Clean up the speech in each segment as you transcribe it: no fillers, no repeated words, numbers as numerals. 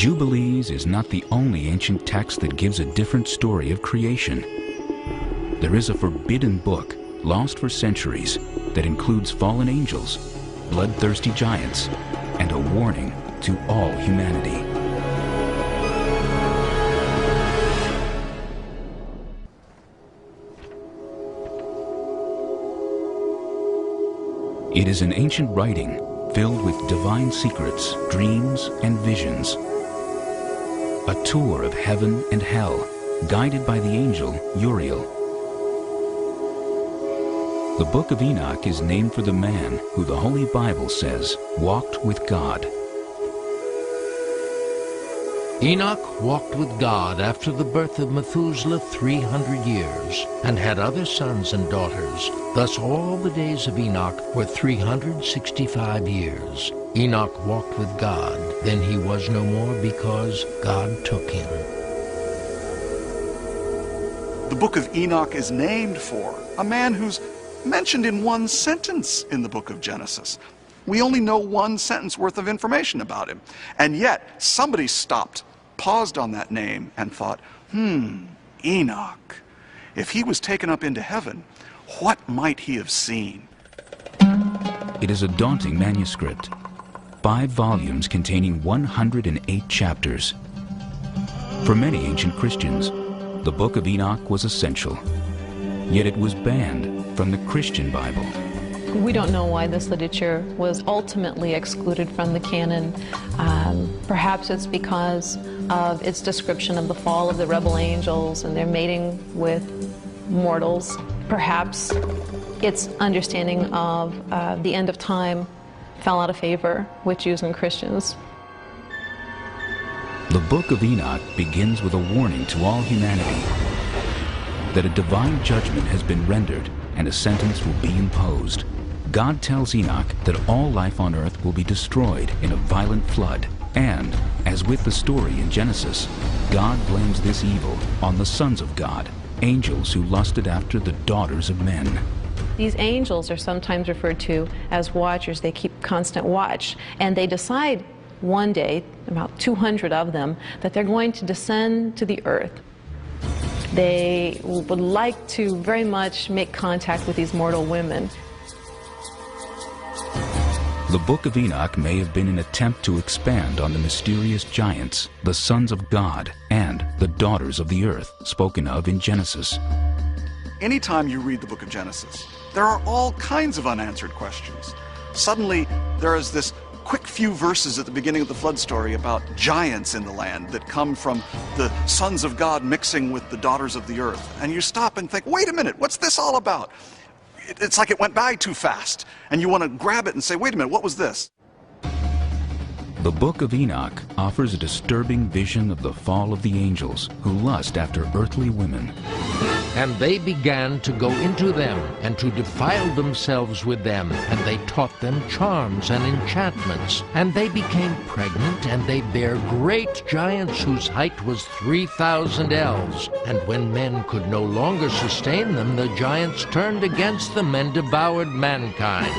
Jubilees is not the only ancient text that gives a different story of creation. There is a forbidden book, lost for centuries, that includes fallen angels, bloodthirsty giants, and a warning to all humanity. It is an ancient writing filled with divine secrets, dreams, and visions. A tour of heaven and hell, guided by the angel Uriel. The Book of Enoch is named for the man who the Holy Bible says walked with God. Enoch walked with God after the birth of Methuselah 300 years, and had other sons and daughters. Thus all the days of Enoch were 365 years. Enoch walked with God, then he was no more, because God took him. The Book of Enoch is named for a man who's mentioned in one sentence in the book of Genesis. We only know one sentence worth of information about him. And yet, somebody stopped, paused on that name, and thought, Enoch. If he was taken up into heaven, what might he have seen? It is a daunting manuscript. 5 volumes containing 108 chapters. For many ancient Christians, the Book of Enoch was essential. Yet it was banned from the Christian Bible. We don't know why this literature was ultimately excluded from the canon. Perhaps it's because of its description of the fall of the rebel angels and their mating with mortals. Perhaps its understanding of the end of time fell out of favor with Jews and Christians. The Book of Enoch begins with a warning to all humanity that a divine judgment has been rendered and a sentence will be imposed. God tells Enoch that all life on earth will be destroyed in a violent flood. And, as with the story in Genesis, God blames this evil on the sons of God, angels who lusted after the daughters of men. These angels are sometimes referred to as watchers. They keep constant watch. And they decide one day, about 200 of them, that they're going to descend to the earth. They would like to very much make contact with these mortal women. The Book of Enoch may have been an attempt to expand on the mysterious giants, the sons of God, and the daughters of the earth, spoken of in Genesis. Anytime you read the book of Genesis, there are all kinds of unanswered questions. Suddenly, there is this quick few verses at the beginning of the flood story about giants in the land that come from the sons of God mixing with the daughters of the earth. And you stop and think, wait a minute, what's this all about? It's like it went by too fast. And you want to grab it and say, wait a minute, what was this? The Book of Enoch offers a disturbing vision of the fall of the angels who lust after earthly women. And they began to go into them, and to defile themselves with them, and they taught them charms and enchantments. And they became pregnant, and they bare great giants whose height was 3,000 ells. And when men could no longer sustain them, the giants turned against them and devoured mankind.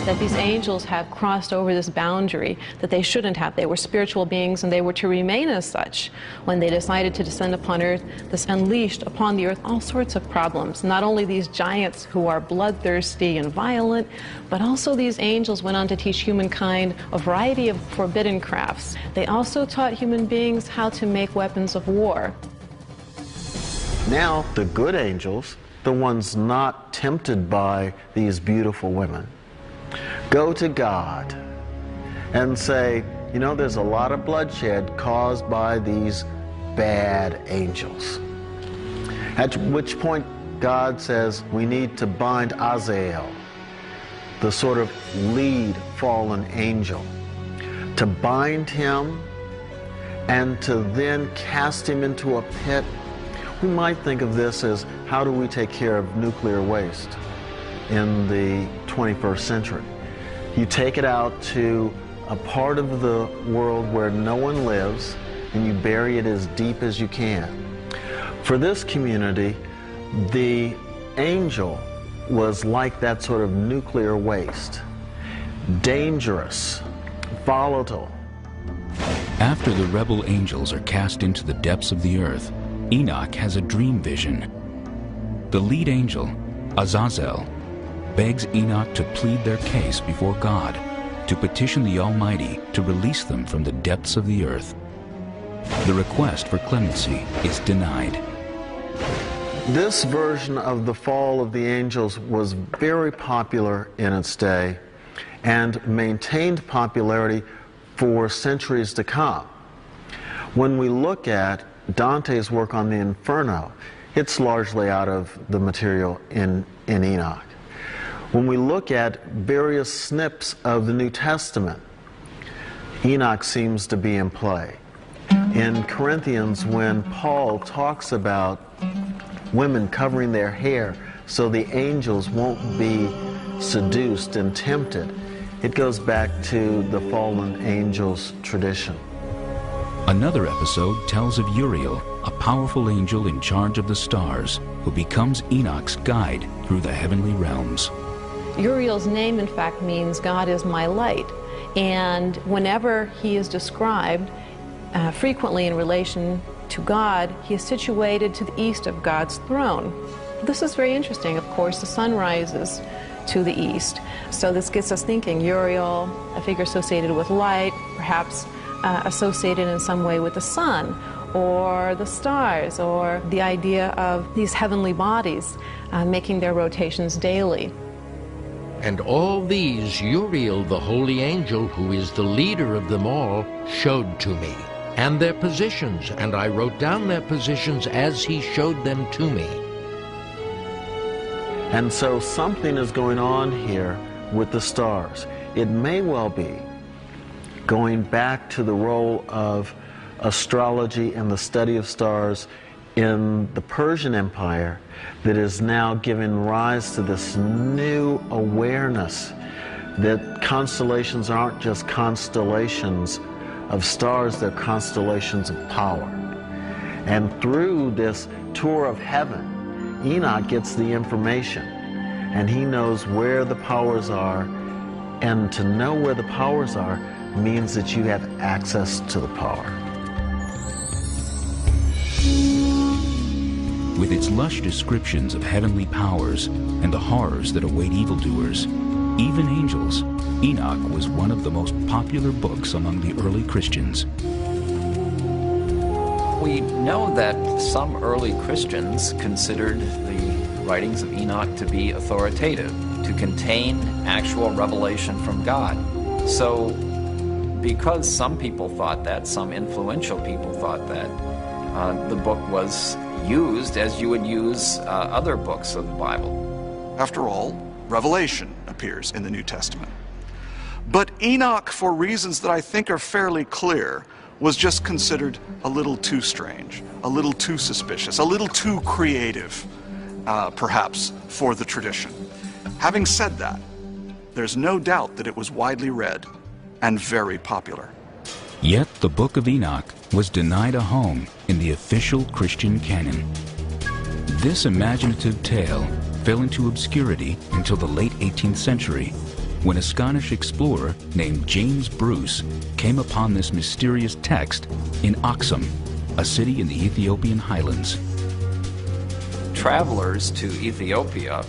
That these angels have crossed over this boundary that they shouldn't have. They were spiritual beings and they were to remain as such. When they decided to descend upon earth, this unleashed upon the earth all sorts of problems. Not only these giants who are bloodthirsty and violent, but also these angels went on to teach humankind a variety of forbidden crafts. They also taught human beings how to make weapons of war. Now the good angels, the ones not tempted by these beautiful women, go to God and say, you know, there's a lot of bloodshed caused by these bad angels. At which point God says we need to bind Azazel, the sort of lead fallen angel, to bind him and to then cast him into a pit. We might think of this as, how do we take care of nuclear waste in the 21st century? You take it out to a part of the world where no one lives, and you bury it as deep as you can. For this community, the angel was like that sort of nuclear waste. Dangerous, volatile. After the rebel angels are cast into the depths of the earth, Enoch has a dream vision. The lead angel, Azazel, begs Enoch to plead their case before God, to petition the Almighty to release them from the depths of the earth. The request for clemency is denied. This version of the fall of the angels was very popular in its day and maintained popularity for centuries to come. When we look at Dante's work on the Inferno, it's largely out of the material in Enoch. When we look at various snips of the New Testament, Enoch seems to be in play. In Corinthians, when Paul talks about women covering their hair so the angels won't be seduced and tempted, it goes back to the fallen angels tradition. Another episode tells of Uriel, a powerful angel in charge of the stars, who becomes Enoch's guide through the heavenly realms. Uriel's name, in fact, means God is my light. And whenever he is described, frequently in relation to God, he is situated to the east of God's throne. This is very interesting. Of course, the sun rises to the east. So this gets us thinking, Uriel, a figure associated with light, perhaps associated in some way with the sun, or the stars, or the idea of these heavenly bodies making their rotations daily. And all these Uriel, the holy angel, who is the leader of them all, showed to me, and their positions, and I wrote down their positions as he showed them to me. And so something is going on here with the stars. It may well be going back to the role of astrology and the study of stars in the Persian Empire that is now giving rise to this new awareness that constellations aren't just constellations of stars, they're constellations of power. And through this tour of heaven, Enoch gets the information, and he knows where the powers are, and to know where the powers are means that you have access to the power. With its lush descriptions of heavenly powers and the horrors that await evildoers, even angels, Enoch was one of the most popular books among the early Christians. We know that some early Christians considered the writings of Enoch to be authoritative, to contain actual revelation from God. So, because some people thought that, some influential people thought that, the book was used as you would use other books of the Bible. After all, Revelation appears in the New Testament. But Enoch, for reasons that I think are fairly clear, was just considered a little too strange, a little too suspicious, a little too creative, perhaps, for the tradition. Having said that, there's no doubt that it was widely read and very popular. Yet the Book of Enoch was denied a home in the official Christian canon. This imaginative tale fell into obscurity until the late 18th century, when a Scottish explorer named James Bruce came upon this mysterious text in Aksum, a city in the Ethiopian highlands. Travelers to Ethiopia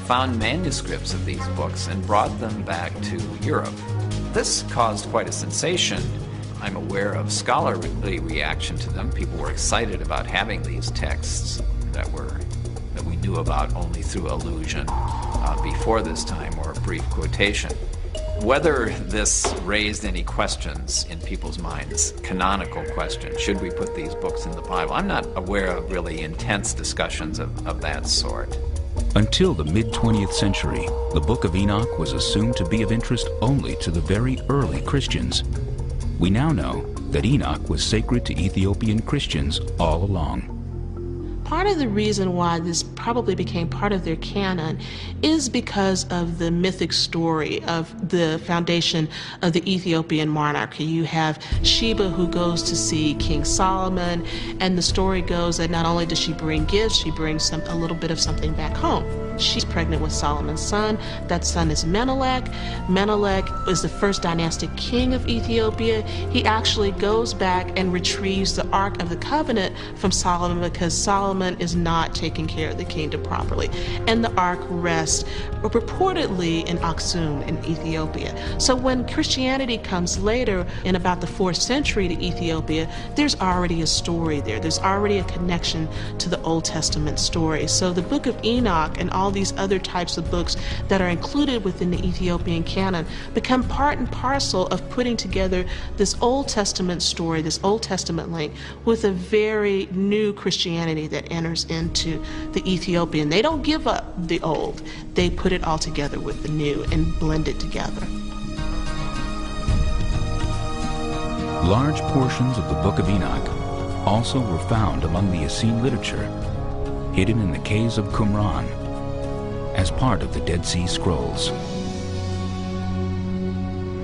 found manuscripts of these books and brought them back to Europe. This caused quite a sensation. I'm aware of scholarly reaction to them. People were excited about having these texts that we knew about only through allusion before this time, or a brief quotation. Whether this raised any questions in people's minds, canonical questions, should we put these books in the Bible? I'm not aware of really intense discussions of that sort. Until the mid-20th century, the Book of Enoch was assumed to be of interest only to the very early Christians. We now know that Enoch was sacred to Ethiopian Christians all along. Part of the reason why this probably became part of their canon is because of the mythic story of the foundation of the Ethiopian monarchy. You have Sheba, who goes to see King Solomon, and the story goes that not only does she bring gifts, she brings a little bit of something back home. She's pregnant with Solomon's son. That son is Menelik. Menelik is the first dynastic king of Ethiopia. He actually goes back and retrieves the Ark of the Covenant from Solomon because Solomon is not taking care of the kingdom properly. And the Ark rests reportedly in Aksum in Ethiopia. So when Christianity comes later in about the 4th century to Ethiopia, there's already a story there. There's already a connection to the Old Testament story. So the Book of Enoch and all these other types of books that are included within the Ethiopian canon become part and parcel of putting together this Old Testament story, this Old Testament link, with a very new Christianity that enters into the Ethiopian. They don't give up the old. They put it all together with the new and blend it together. Large portions of the Book of Enoch also were found among the Essene literature, hidden in the caves of Qumran, as part of the Dead Sea Scrolls.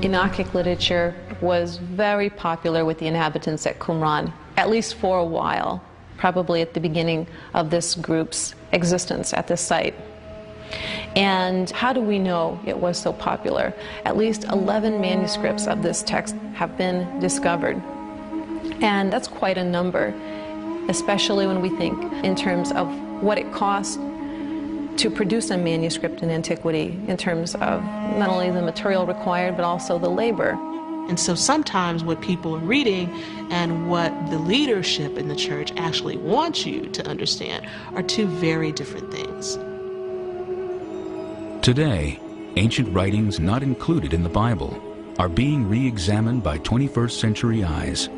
Enochic literature was very popular with the inhabitants at Qumran, at least for a while, probably at the beginning of this group's existence at this site. And how do we know it was so popular? At least 11 manuscripts of this text have been discovered. And that's quite a number, especially when we think in terms of what it costs to produce a manuscript in antiquity, in terms of not only the material required, but also the labor. And so sometimes what people are reading and what the leadership in the church actually wants you to understand are two very different things. Today, ancient writings not included in the Bible are being re-examined by 21st century eyes.